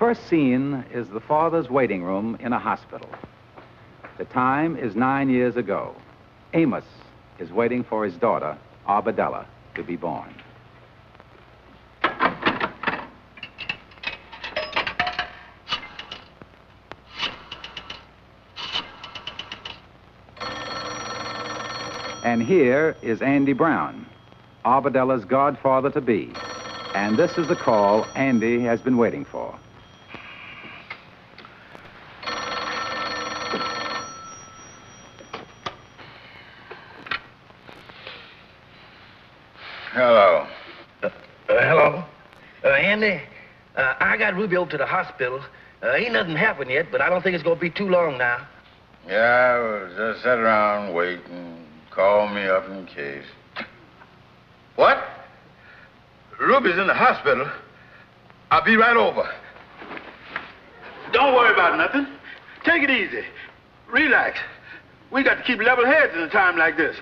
first scene is the father's waiting room in a hospital. The time is 9 years ago. Amos is waiting for his daughter, Arbadella, to be born. And here is Andy Brown, Arbedella's godfather-to-be. And this is the call Andy has been waiting for. Hello. Hello. Andy, I got Ruby over to the hospital. Ain't nothing happened yet, but I don't think it's going to be too long now. Yeah, well, just sit around, wait, and call me up in case. What? Ruby's in the hospital. I'll be right over. Don't worry about nothing. Take it easy. Relax. We got to keep level heads in a time like this.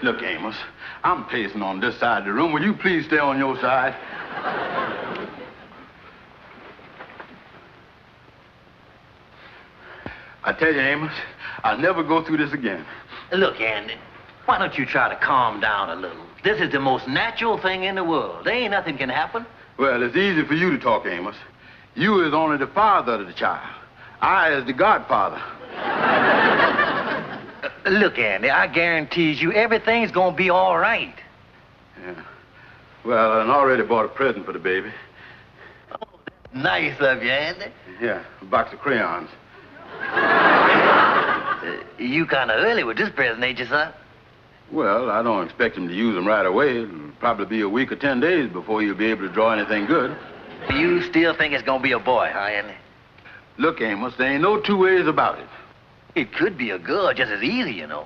Look, Amos, I'm pacing on this side of the room. Will you please stay on your side? I tell you, Amos, I'll never go through this again. Look, Andy, why don't you try to calm down a little? This is the most natural thing in the world. There ain't nothing can happen. Well, it's easy for you to talk, Amos. You is only the father of the child. I is the godfather. Look, Andy, I guarantees you everything's gonna be all right. Yeah. Well, I already bought a present for the baby. Oh, nice of you, Andy. Yeah, a box of crayons. You kind of early with this present, ain't you, son? Well, I don't expect him to use them right away. It'll probably be a week or 10 days before you'll be able to draw anything good. You still think it's gonna be a boy, huh, Andy? Look, Amos, there ain't no two ways about it. It could be a girl just as easy, you know.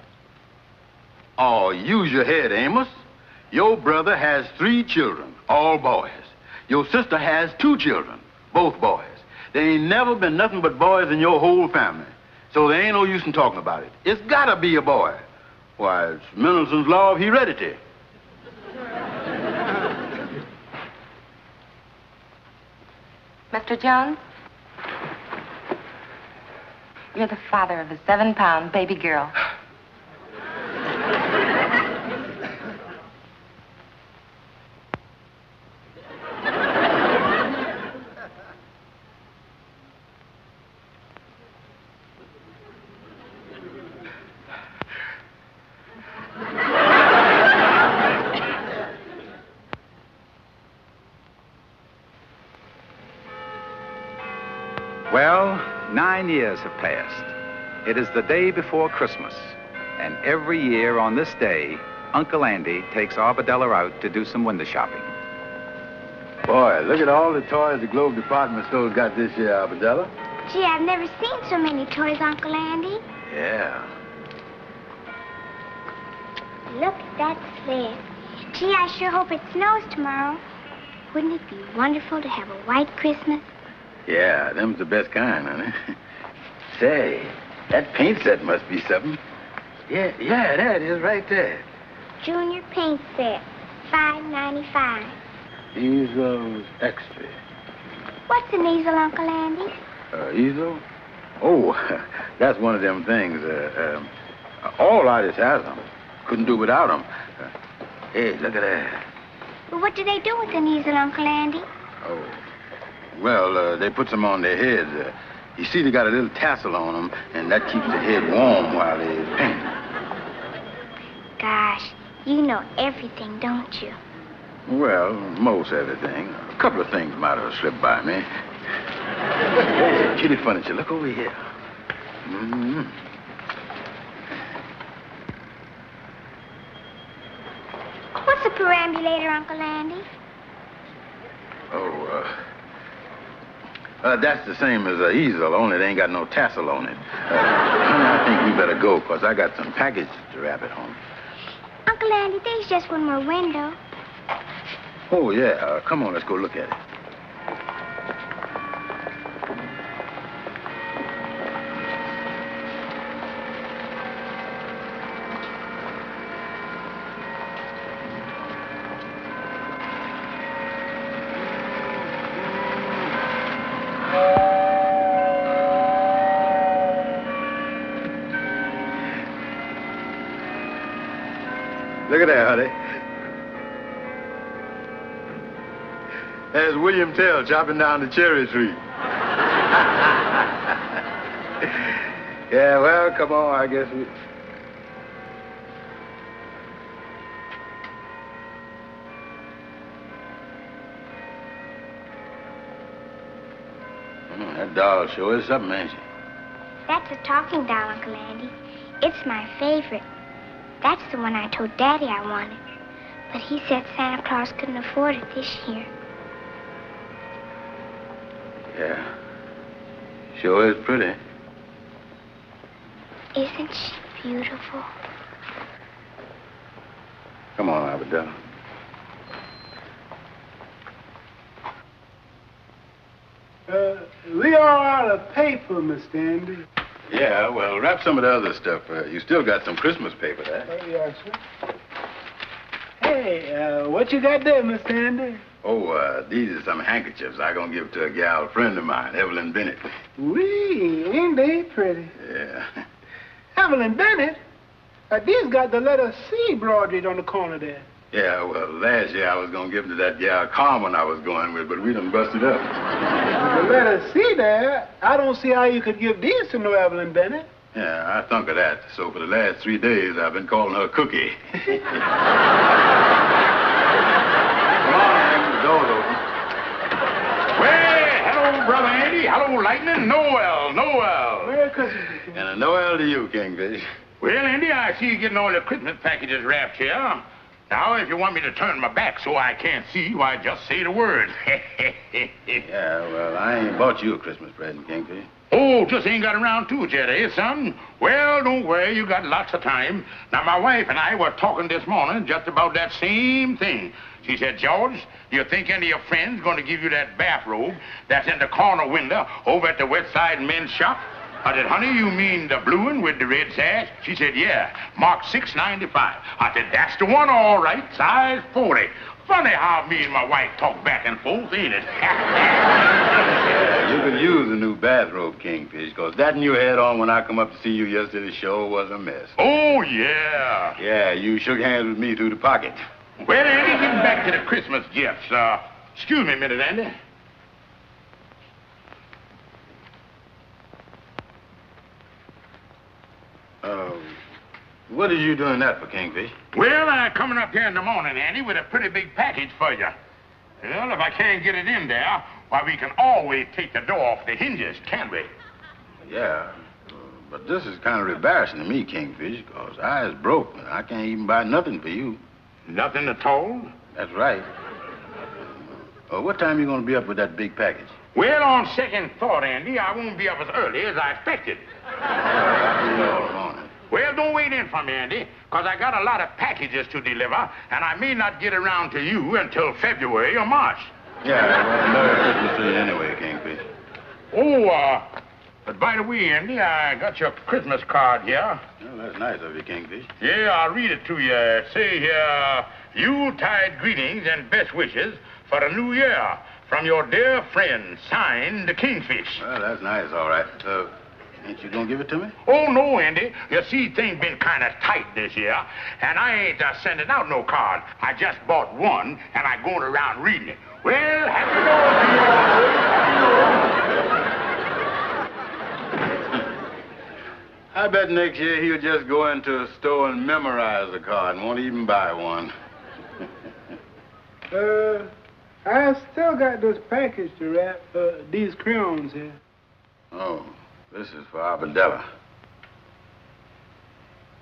Oh, use your head, Amos. Your brother has 3 children, all boys. Your sister has 2 children, both boys. There ain't never been nothing but boys in your whole family. So there ain't no use in talking about it. It's gotta be a boy. Why, it's Mendelssohn's law of heredity. Mr. Jones? You're the father of a 7-pound baby girl. Well, 9 years have passed. It is the day before Christmas, and every year on this day, Uncle Andy takes Arbadella out to do some window shopping. Boy, look at all the toys the Globe department store's got this year, Arbadella. Gee, I've never seen so many toys, Uncle Andy. Yeah. Look at that sled. Gee, I sure hope it snows tomorrow. Wouldn't it be wonderful to have a white Christmas? Yeah, them's the best kind, honey. Say, that paint set must be something. Yeah, there it is right there. Junior paint set, $5.95. Easels extra. What's an easel, Uncle Andy? Easel? Oh, that's one of them things. All artists have them. Couldn't do without them. Hey, look at that. Well, what do they do with an easel, Uncle Andy? Oh, well, they put some on their heads. You see, they got a little tassel on them, and that keeps the head warm while they paint. Gosh, you know everything, don't you? Well, most everything. A couple of things might have slipped by me. Kitty furniture, look over here. Mm-hmm. What's a perambulator, Uncle Andy? Oh, that's the same as an easel, only they ain't got no tassel on it. Honey, I think we better go, because I got some package to wrap at home. Uncle Uncle Andy, there's just one more window. Oh, yeah. Come on, let's go look at it. Look at that, honey. There's William Tell chopping down the cherry tree. Yeah, well, come on, I guess we... That doll sure is something, ain't she? That's a talking doll, Uncle Andy. It's my favorite. That's the one I told Daddy I wanted. But he said Santa Claus couldn't afford it this year. Yeah. Sure is pretty. Isn't she beautiful? Come on, Abadella. We are out of paper, Mr. Andy. Yeah, well, wrap some of the other stuff. You still got some Christmas paper there. Yes, sir. Hey, what you got there, Mr. Andy? Oh, these are some handkerchiefs I'm gonna give to a gal friend of mine, Evelyn Bennett. Wee, ain't they pretty? Yeah. Evelyn Bennett? These got the letter C embroidered on the corner there. Yeah, well, last year I was gonna give them to that gal Carmen I was going with, but we done busted up. The letter C there, I don't see how you could give these to no Evelyn Bennett. Yeah, I thunk of that. So for the last 3 days, I've been calling her Cookie. Come on, Hank, the door's open. Well, hello, Brother Andy. Hello, Lightning. Noel. Merry Christmas. And a Noel to you, Kingfish. Well, Andy, I see you getting all the Christmas packages wrapped here. Now, if you want me to turn my back so I can't see, why, just say the word. Yeah, well, I ain't bought you a Christmas present, Kingfish. Oh, just ain't got around to it yet, eh, son? Well, don't worry, you got lots of time. Now, my wife and I were talking this morning just about that same thing. She said, George, do you think any of your friends going to give you that bathrobe that's in the corner window over at the West Side Men's Shop? I said, honey, you mean the blue one with the red sash? She said, yeah, marked $6.95. I said, that's the one, all right, size 40. Funny how me and my wife talk back and forth, ain't it? Yeah, you could use a new bathrobe, Kingfish, because that one you had on when I come up to see you yesterday sure was a mess. Oh, yeah. Yeah, you shook hands with me through the pocket. Well, Andy, getting back to the Christmas gifts. Excuse me a minute, Andy. What are you doing that for, Kingfish? Well, I'm coming up here in the morning, Andy, with a pretty big package for you. Well, if I can't get it in there, why, we can always take the door off the hinges, can't we? Yeah, but this is kind of embarrassing to me, Kingfish, because I is broke, and I can't even buy nothing for you. Nothing at all? That's right. What time you going to be up with that big package? Well, on second thought, Andy, I won't be up as early as I expected. I'll be all morning. Well, don't wait in for me, Andy, because I got a lot of packages to deliver, and I may not get around to you until February or March. Yeah, well, Merry Christmas to you anyway, Kingfish. Oh, but by the way, Andy, I got your Christmas card here. Well, that's nice of you, Kingfish. Yeah, I'll read it to you. It say here, Yuletide greetings and best wishes for the new year from your dear friend, signed, the Kingfish. Well, that's nice, all right. Ain't you gonna give it to me? Oh, no, Andy. You see, things been kind of tight this year, and I ain't sending out no card. I just bought one, and I'm going around reading it. Well, happy New Year. I bet next year he'll just go into a store and memorize the card and won't even buy one. I still got this package to wrap, these crayons here. Oh. This is for Abadella.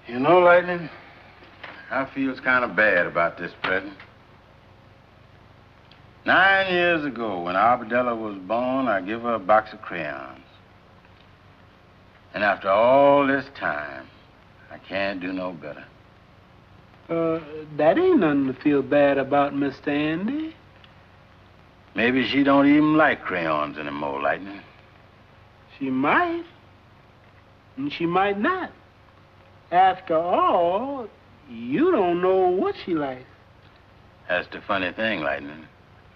You know, Lightning, I feels kind of bad about this present. 9 years ago, when Abadella was born, I give her a box of crayons. And after all this time, I can't do no better. That ain't nothing to feel bad about, Mr. Andy. Maybe she don't even like crayons anymore, Lightning. She might. And she might not. After all, you don't know what she likes. That's the funny thing, Lightning.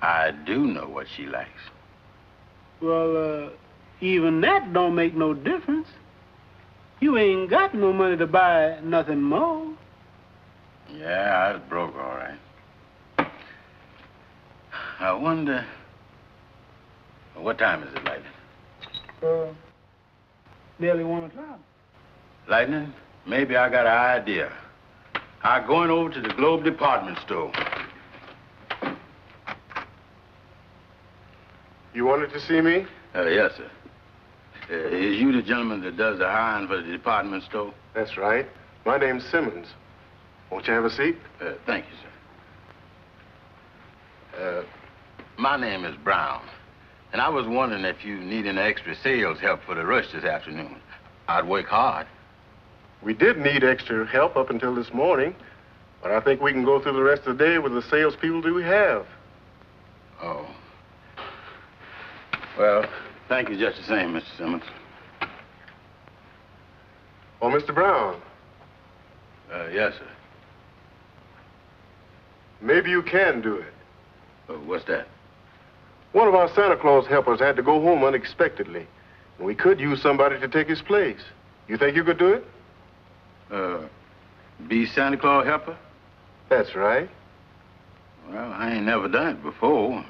I do know what she likes. Well, even that don't make no difference. You ain't got no money to buy nothing more. Yeah, I was broke, all right. I wonder... What time is it, Lightning? Nearly 1 o'clock. Lightning, maybe I got an idea. I'm going over to the Globe department store. You wanted to see me? Yes, sir. Is you the gentleman that does the hiring for the department store? That's right. My name's Simmons. Won't you have a seat? Thank you, sir. My name is Brown, and I was wondering if you need any extra sales help for the rush this afternoon. I'd work hard. We did need extra help up until this morning, but I think we can go through the rest of the day with the salespeople that we have. Oh. Well, thank you just the same, Mr. Simmons. Oh, Mr. Brown. Yes, sir. Maybe you can do it. What's that? One of our Santa Claus helpers had to go home unexpectedly, and we could use somebody to take his place. You think you could do it? Be Santa Claus helper? That's right. Well, I ain't never done it before.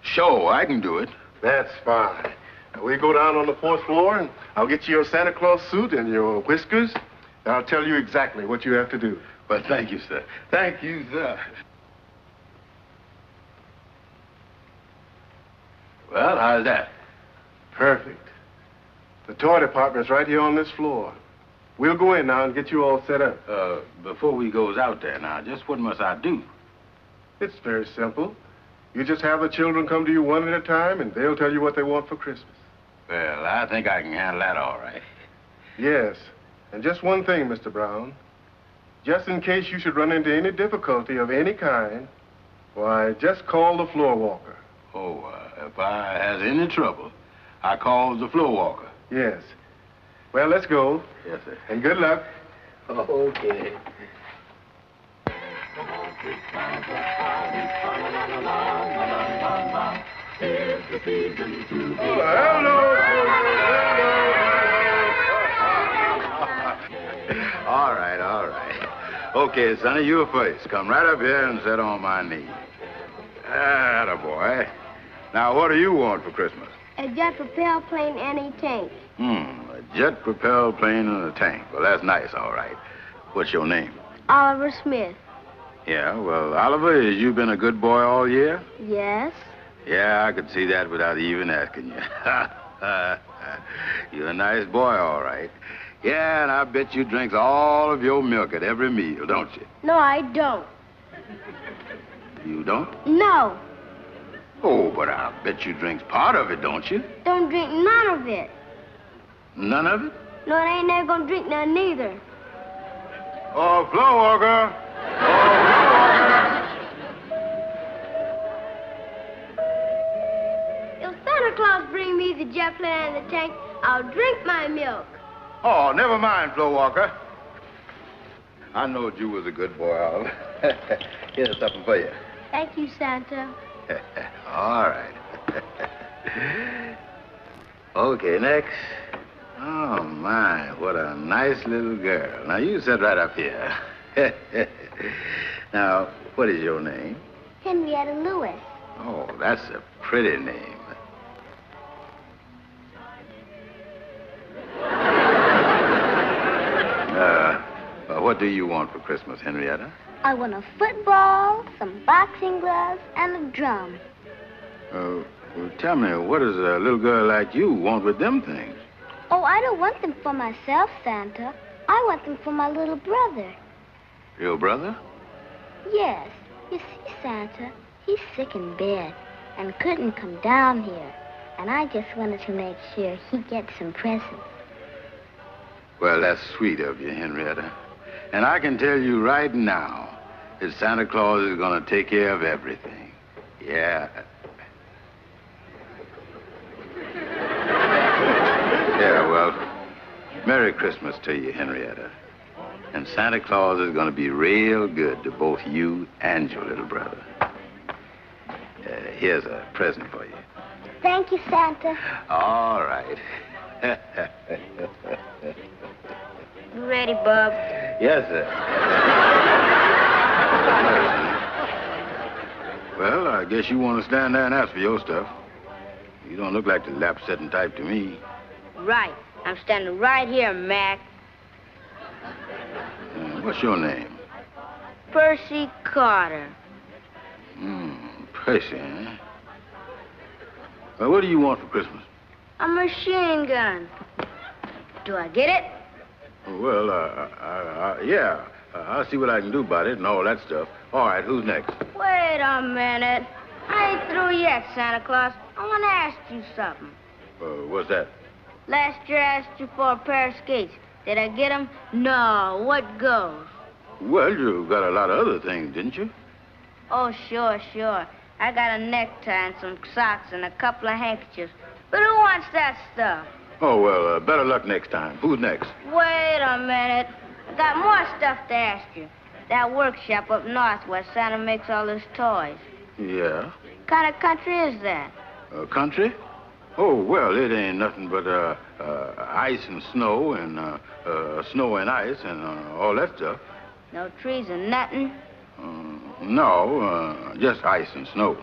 Sure, I can do it. That's fine. Now, we go down on the 4th floor, and I'll get you your Santa Claus suit and your whiskers, and I'll tell you exactly what you have to do. Well, thank you, sir. Thank you, sir. Well, how's that? Perfect. The toy department's right here on this floor. We'll go in now and get you all set up. Before we goes out there now, just what must I do? It's very simple. You just have the children come to you one at a time, and they'll tell you what they want for Christmas. Well, I think I can handle that all right. Yes. And just one thing, Mr. Brown. Just in case you should run into any difficulty of any kind, why, just call the floor walker. Oh, if I has any trouble, I call the floor walker. Yes. Well, let's go. Yes, sir. And good luck. Okay. All right, all right. Okay, Sonny, you first. Come right up here and sit on my knee. Attaboy. Now, what do you want for Christmas? A jet-propelled plane and a tank. A jet-propelled plane and a tank. Well, that's nice, all right. What's your name? Oliver Smith. Yeah, well, Oliver, has you been a good boy all year? Yes. Yeah, I could see that without even asking you. You're a nice boy, all right. Yeah, and I bet you drinks all of your milk at every meal, don't you? No, I don't. You don't? No. Oh, but I bet you drinks part of it, don't you? Don't drink none of it. None of it? No, I ain't never gonna drink none neither. Oh, floor walker. If Santa Claus bring me the jet plane and the tank, I'll drink my milk. Oh, never mind, floor walker. I knowed you was a good boy, Oliver. Here's something for you. Thank you, Santa. All right. Okay, next. Oh, my, what a nice little girl. Now, you sit right up here. Now, what is your name? Henrietta Lewis. Oh, that's a pretty name. What do you want for Christmas, Henrietta? I want a football, some boxing gloves, and a drum. Well, tell me, what does a little girl like you want with them things? Oh, I don't want them for myself, Santa. I want them for my little brother. Your brother? Yes. You see, Santa, he's sick in bed and couldn't come down here. And I just wanted to make sure he gets some presents. Well, that's sweet of you, Henrietta. And I can tell you right now that Santa Claus is going to take care of everything. Yeah. Yeah, well, Merry Christmas to you, Henrietta. And Santa Claus is going to be real good to both you and your little brother. Here's a present for you. Thank you, Santa. All right. You ready, Bub? Yes, sir. Well, I guess you want to stand there and ask for your stuff. You don't look like the lap-setting type to me. Right. I'm standing right here, Mac. What's your name? Percy Carter. Percy, eh? Well, what do you want for Christmas? A machine gun. Do I get it? Well, yeah. I'll see what I can do about it and all that stuff. All right, who's next? Wait a minute. I ain't through yet, Santa Claus. I want to ask you something. What's that? Last year I asked you for a pair of skates. Did I get them? No. What goes? Well, you got a lot of other things, didn't you? Oh, sure. I got a necktie and some socks and a couple of handkerchiefs. But who wants that stuff? Oh, well, better luck next time. Who's next? Wait a minute. I got more stuff to ask you. That workshop up north where Santa makes all his toys. Yeah? What kind of country is that? Country? Oh, well, it ain't nothing but ice and snow and snow and ice and all that stuff. No trees and nothing? No, just ice and snow.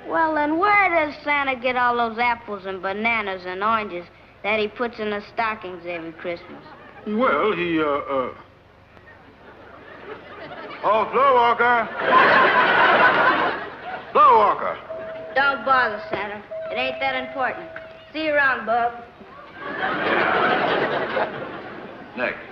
Well, then where does Santa get all those apples and bananas and oranges that he puts in the stockings every Christmas? Well, he, Oh, Floor Walker! Floor Walker! Don't bother, Santa. It ain't that important. See you around, Bub. Next.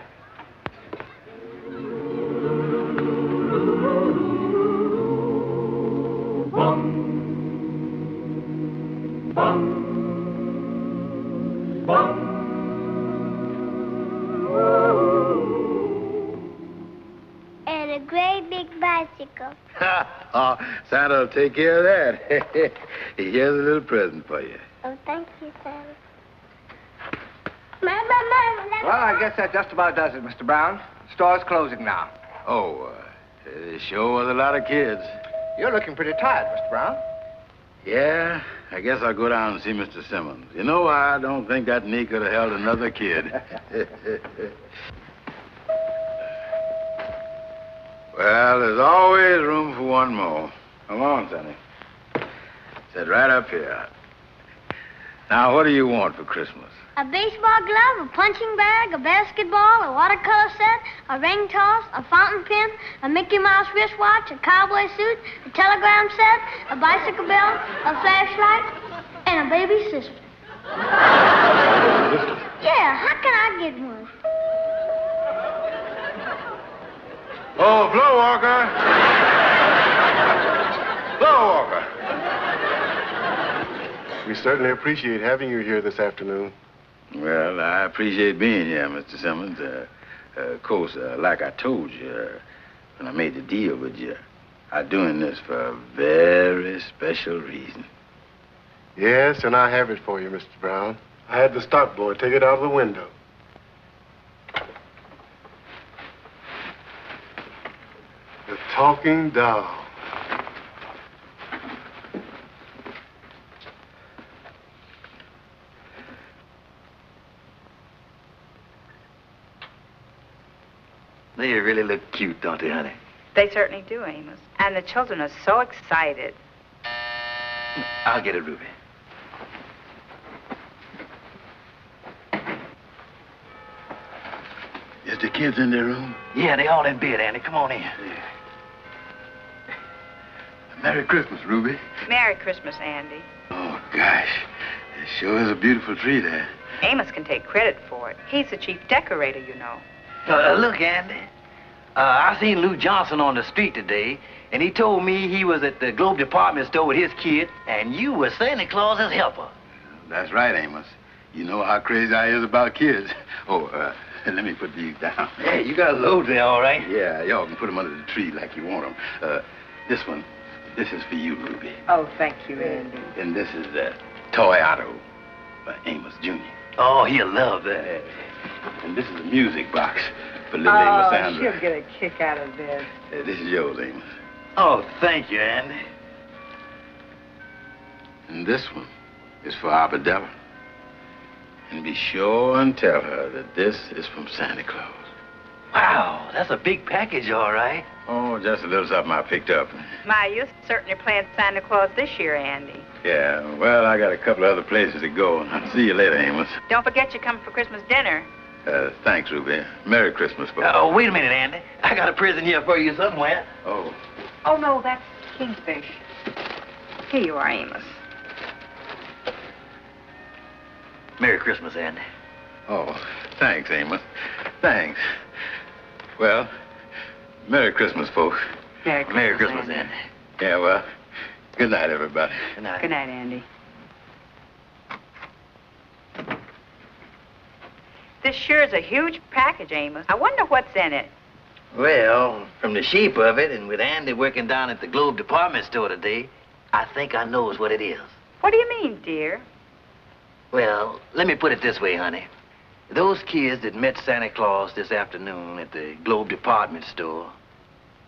And a great big bicycle. Oh, Santa will take care of that. Here's a little present for you. Oh, thank you, Santa. Well, I guess that just about does it, Mr. Brown. Store's closing now. Oh, there sure was a lot of kids. You're looking pretty tired, Mr. Brown. Yeah, I guess I'll go down and see Mr. Simmons. You know, I don't think that knee could have held another kid. Well, there's always room for one more. Come on, Sonny. Sit right up here. Now, what do you want for Christmas? A baseball glove, a punching bag, a basketball, a watercolor set, a ring toss, a fountain pen, a Mickey Mouse wristwatch, a cowboy suit, a telegram set, a bicycle belt, a flashlight, and a baby sister. Yeah, how can I get one? Oh, Floor Walker! Floor Walker! We certainly appreciate having you here this afternoon. Well, I appreciate being here, Mr. Simmons. Of course, like I told you when I made the deal with you, I'm doing this for a very special reason. Yes, and I have it for you, Mr. Brown. I had the stock boy take it out of the window. The talking doll. They really look cute, don't they, honey? They certainly do, Amos. And the children are so excited. I'll get it, Ruby. Is the kids in their room? Yeah, they all in bed, Andy. Come on in. Yeah. Merry Christmas, Ruby. Merry Christmas, Andy. Oh, gosh. It sure is a beautiful tree there. Amos can take credit for it. He's the chief decorator, you know. Look, Andy. I seen Lou Johnson on the street today, and he told me he was at the Globe department store with his kid, and you were Santa Claus's helper. That's right, Amos. You know how crazy I is about kids. Oh, Let me put these down. Hey, you got loads there, all right? Yeah, y'all can put them under the tree like you want them. This one, this is for you, Ruby. Oh, thank you, Andy. And this is Toy Otto by Amos Jr. Oh, he'll love that. And this is a music box for little Amos Sandra. She'll get a kick out of this. This is yours, Amos. Oh, thank you, Andy. And this one is for Arbadella. And be sure and tell her that this is from Santa Claus. Wow, that's a big package, all right. Oh, just a little something I picked up. My, you're certainly playing Santa Claus this year, Andy. Yeah, well, I got a couple of other places to go. I'll see you later, Amos. Don't forget you come for Christmas dinner. Thanks, Ruby. Merry Christmas, folks. Oh, wait a minute, Andy. I got a present here for you somewhere. Oh. Oh, no, that's Kingfish. Here you are, Amos. Merry Christmas, Andy. Oh, thanks, Amos. Thanks. Well, Merry Christmas, folks. Merry Christmas, Andy. Yeah, well, good night, everybody. Good night. Good night, Andy. This sure is a huge package, Amos. I wonder what's in it. Well, from the shape of it, and with Andy working down at the Globe department store today, I think I knows what it is. What do you mean, dear? Well, let me put it this way, honey. Those kids that met Santa Claus this afternoon at the Globe department store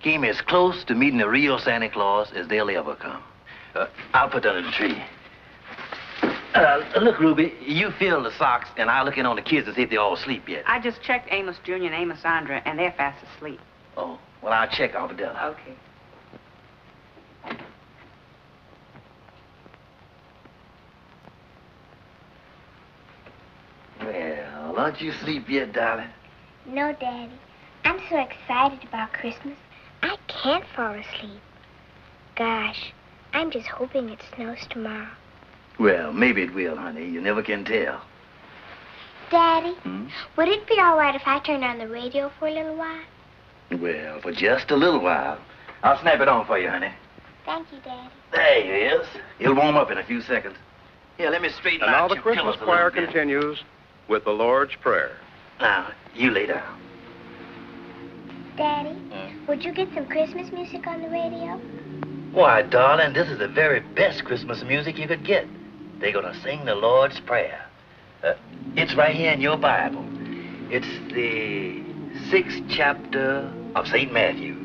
came as close to meeting a real Santa Claus as they'll ever come. I'll put that under the tree. Look, Ruby, you fill the socks, and I'll look in on the kids to see if they're all asleep yet. I just checked Amos Jr. and Amos Sandra, and they're fast asleep. Oh, well, I'll check Arbadella. Okay. Well, aren't you asleep yet, darling? No, Daddy. I'm so excited about Christmas. I can't fall asleep. Gosh, I'm just hoping it snows tomorrow. Well, maybe it will, honey. You never can tell. Daddy, would it be all right if I turned on the radio for a little while? Well, for just a little while. I'll snap it on for you, honey. Thank you, Daddy. There he is. He'll warm up in a few seconds. Here, let me straighten And now out the your Christmas pillows a choir little bit. continues with the Lord's Prayer. Now, you lay down. Daddy, would you get some Christmas music on the radio? Why, darling, this is the very best Christmas music you could get. They're going to sing the Lord's Prayer. It's right here in your Bible. It's the 6th chapter of St. Matthew's.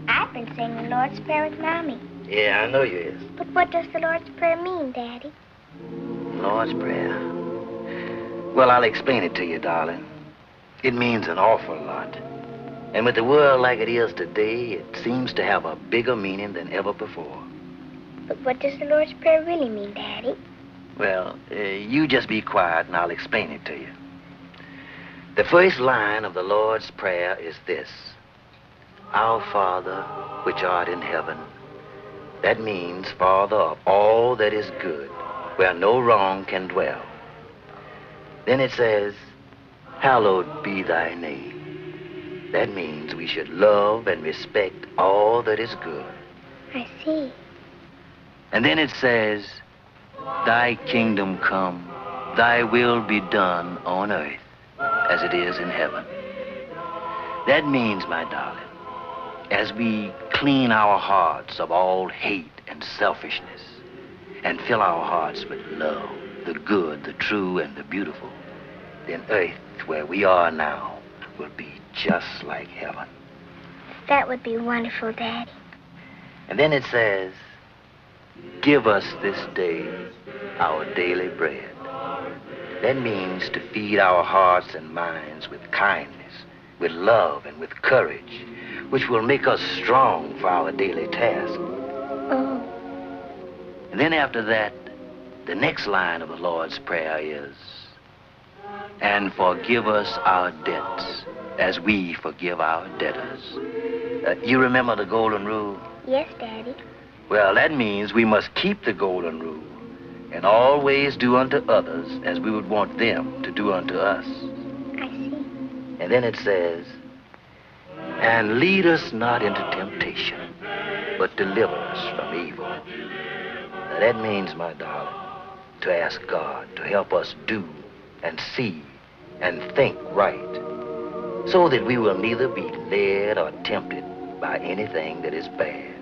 I've been saying the Lord's Prayer with Mommy. Yeah, I know you is. But what does the Lord's Prayer mean, Daddy? Lord's Prayer. Well, I'll explain it to you, darling. It means an awful lot. And with the world like it is today, it seems to have a bigger meaning than ever before. But what does the Lord's Prayer really mean, Daddy? Well, you just be quiet and I'll explain it to you. The first line of the Lord's Prayer is this: Our Father, which art in heaven. That means Father of all that is good, where no wrong can dwell. Then it says, Hallowed be thy name. That means we should love and respect all that is good. I see. And then it says, Thy kingdom come, thy will be done on earth as it is in heaven. That means, my darling, as we clean our hearts of all hate and selfishness and fill our hearts with love, the good, the true, and the beautiful, then earth, where we are now, will be just like heaven. That would be wonderful, Daddy. And then it says, Give us this day our daily bread. That means to feed our hearts and minds with kindness, with love, and with courage, which will make us strong for our daily task. Oh. And then after that, the next line of the Lord's Prayer is, And forgive us our debts as we forgive our debtors. You remember the golden rule? Yes, Daddy. Well, that means we must keep the golden rule and always do unto others as we would want them to do unto us. I see. And then it says, And lead us not into temptation, but deliver us from evil. Now, that means, my darling, to ask God to help us do and see and think right so that we will neither be led or tempted by anything that is bad.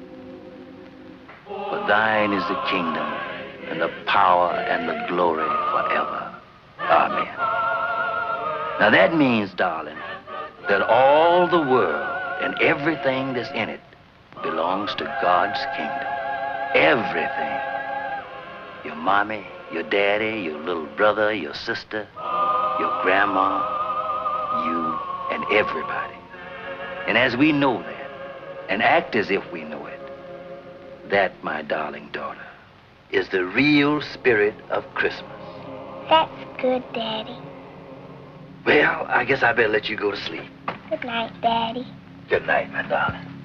For thine is the kingdom and the power and the glory forever. Amen. Now that means, darling, that all the world and everything that's in it belongs to God's kingdom. Everything. Your mommy, your daddy, your little brother, your sister, your grandma, you, and everybody. And as we know that, and act as if we know it, that, my darling daughter, is the real spirit of Christmas. That's good, Daddy. Well, I guess I better let you go to sleep. Good night, Daddy. Good night, my darling.